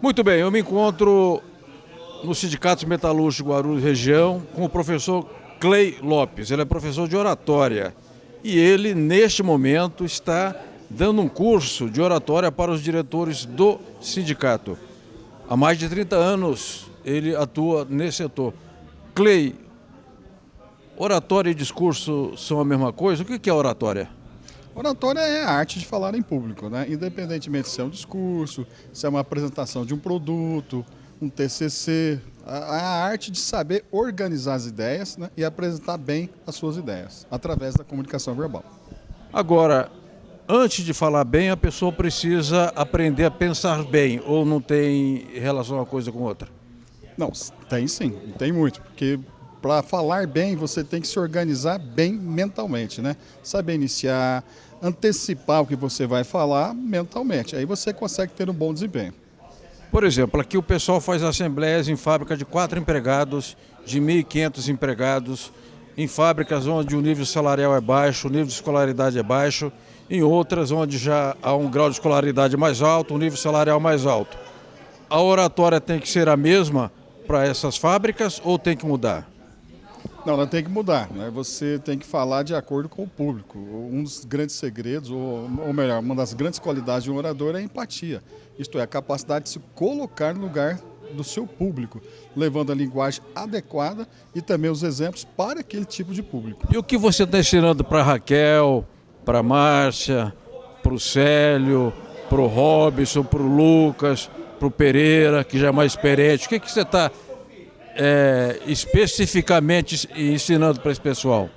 Muito bem, eu me encontro no Sindicato Metalúrgico Guarulhos Região com o professor Clay Lopes. Ele é professor de oratória e ele, neste momento, está dando um curso de oratória para os diretores do sindicato. Há mais de 30 anos ele atua nesse setor. Clay, oratória e discurso são a mesma coisa? O que é oratória? Oratória é a arte de falar em público, né? Independentemente se é um discurso, se é uma apresentação de um produto, um TCC, a arte de saber organizar as ideias, né? E apresentar bem as suas ideias, através da comunicação verbal. Agora, antes de falar bem, a pessoa precisa aprender a pensar bem, ou não tem relação uma coisa com outra? Não, tem sim, e tem muito, porque para falar bem você tem que se organizar bem mentalmente, né? Saber iniciar, antecipar o que você vai falar mentalmente, aí você consegue ter um bom desempenho. Por exemplo, aqui o pessoal faz assembleias em fábrica de 4 empregados, de 1.500 empregados, em fábricas onde o nível salarial é baixo, o nível de escolaridade é baixo, em outras onde já há um grau de escolaridade mais alto, um nível salarial mais alto. A oratória tem que ser a mesma para essas fábricas ou tem que mudar? Não, ela tem que mudar, né? Você tem que falar de acordo com o público. Um dos grandes segredos, ou melhor, uma das grandes qualidades de um orador é a empatia. Isto é, a capacidade de se colocar no lugar do seu público, levando a linguagem adequada e também os exemplos para aquele tipo de público. E o que você está ensinando para a Raquel, para a Márcia, para o Célio, para o Robson, para o Lucas, para o Pereira, que já é mais experiente? O que você está especificamente ensinando para esse pessoal?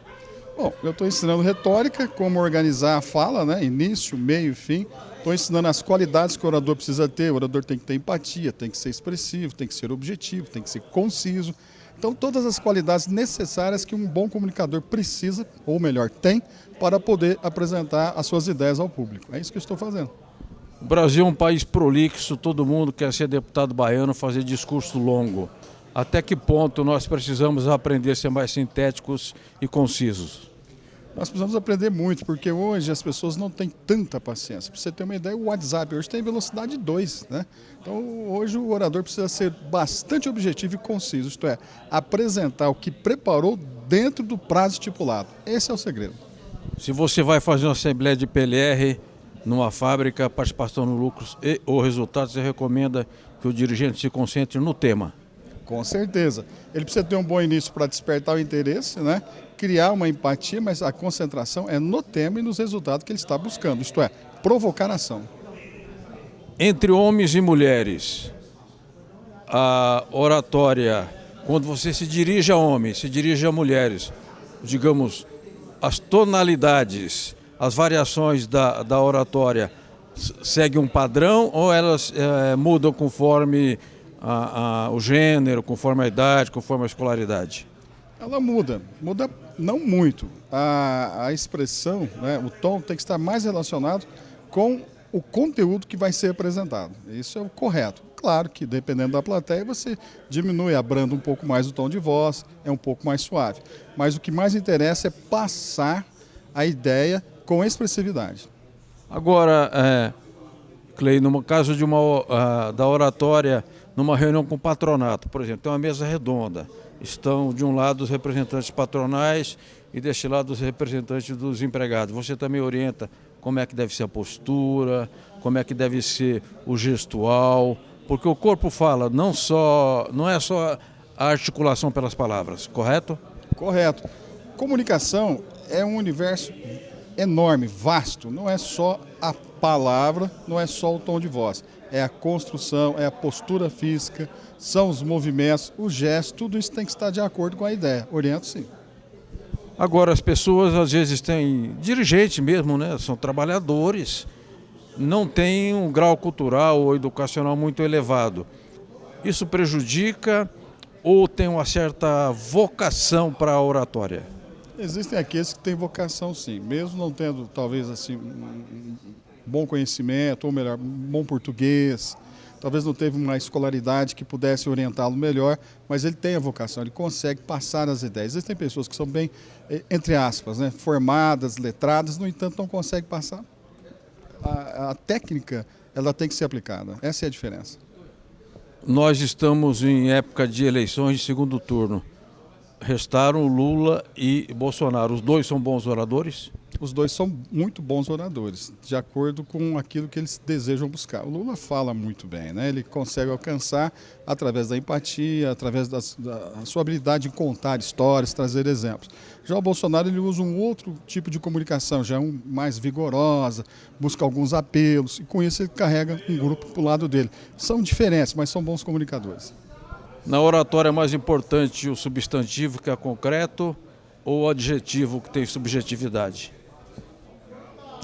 Bom, eu estou ensinando retórica, como organizar a fala, né? Início, meio e fim. Estou ensinando as qualidades que o orador precisa ter. O orador tem que ter empatia, tem que ser expressivo, tem que ser objetivo, tem que ser conciso. Então, todas as qualidades necessárias que um bom comunicador precisa, ou melhor, tem, para poder apresentar as suas ideias ao público. É isso que eu estou fazendo. O Brasil é um país prolixo, todo mundo quer ser deputado baiano, fazer discurso longo. Até que ponto nós precisamos aprender a ser mais sintéticos e concisos? Nós precisamos aprender muito, porque hoje as pessoas não têm tanta paciência. Para você ter uma ideia, o WhatsApp hoje tem velocidade 2, né? Então hoje o orador precisa ser bastante objetivo e conciso, isto é, apresentar o que preparou dentro do prazo estipulado. Esse é o segredo. Se você vai fazer uma assembleia de PLR numa fábrica, participação no lucros e ou resultados, você recomenda que o dirigente se concentre no tema? Com certeza. Ele precisa ter um bom início para despertar o interesse, né? Criar uma empatia, mas a concentração é no tema e nos resultados que ele está buscando, isto é, provocar a ação. Entre homens e mulheres, a oratória, quando você se dirige a homens, se dirige a mulheres, digamos, as tonalidades, as variações da oratória, seguem um padrão ou elas mudam conforme o gênero, conforme a idade, conforme a escolaridade? Ela muda não muito. A expressão, né, o tom tem que estar mais relacionado com o conteúdo que vai ser apresentado. Isso é o correto. Claro que dependendo da plateia você diminui, abranda um pouco mais o tom de voz, é um pouco mais suave. Mas o que mais interessa é passar a ideia com expressividade. Agora, Clay, no caso de da oratória, numa reunião com o patronato, por exemplo, tem uma mesa redonda, estão de um lado os representantes patronais e deste lado os representantes dos empregados. Você também orienta como é que deve ser a postura, como é que deve ser o gestual, porque o corpo fala, não é só a articulação pelas palavras, correto? Correto. Comunicação é um universo enorme, vasto, não é só a palavra, não é só o tom de voz. É a construção, é a postura física, são os movimentos, os gestos, tudo isso tem que estar de acordo com a ideia. Oriento sim. Agora, as pessoas às vezes têm, dirigente mesmo, né? São trabalhadores, não têm um grau cultural ou educacional muito elevado. Isso prejudica ou tem uma certa vocação para a oratória? Existem aqueles que têm vocação sim, mesmo não tendo talvez assim um bom conhecimento, ou melhor, um bom português, talvez não teve uma escolaridade que pudesse orientá-lo melhor, mas ele tem a vocação, ele consegue passar as ideias. Existem pessoas que são bem, entre aspas, né, formadas, letradas, no entanto não conseguem passar. A técnica, ela tem que ser aplicada, essa é a diferença. Nós estamos em época de eleições de segundo turno. Restaram Lula e Bolsonaro. Os dois são bons oradores? Os dois são muito bons oradores, de acordo com aquilo que eles desejam buscar. O Lula fala muito bem, né? Ele consegue alcançar através da empatia, através da sua habilidade de contar histórias, trazer exemplos. Já o Bolsonaro, ele usa um outro tipo de comunicação, já é mais vigorosa, busca alguns apelos, e com isso ele carrega um grupo para o lado dele. São diferentes, mas são bons comunicadores. Na oratória é mais importante o substantivo, que é concreto, ou o adjetivo, que tem subjetividade?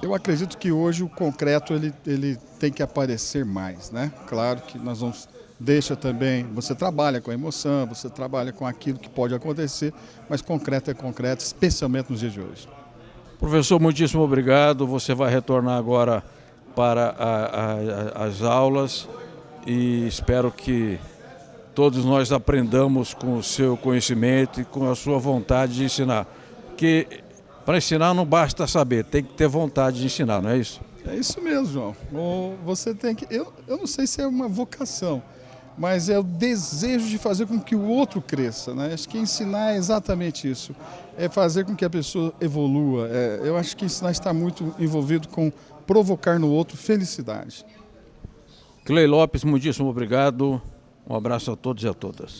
Eu acredito que hoje o concreto ele tem que aparecer mais, né? Claro que nós vamos deixa também, você trabalha com a emoção, você trabalha com aquilo que pode acontecer, mas concreto é concreto, especialmente nos dias de hoje. Professor, muitíssimo obrigado. Você vai retornar agora para as aulas e espero que todos nós aprendamos com o seu conhecimento e com a sua vontade de ensinar. Que para ensinar não basta saber, tem que ter vontade de ensinar, não é isso? É isso mesmo, João. Você tem que. Eu não sei se é uma vocação, mas é o desejo de fazer com que o outro cresça, né? Acho que ensinar é exatamente isso. É fazer com que a pessoa evolua. Eu acho que ensinar está muito envolvido com provocar no outro felicidade. Clei Lopes, muitíssimo obrigado. Um abraço a todos e a todas.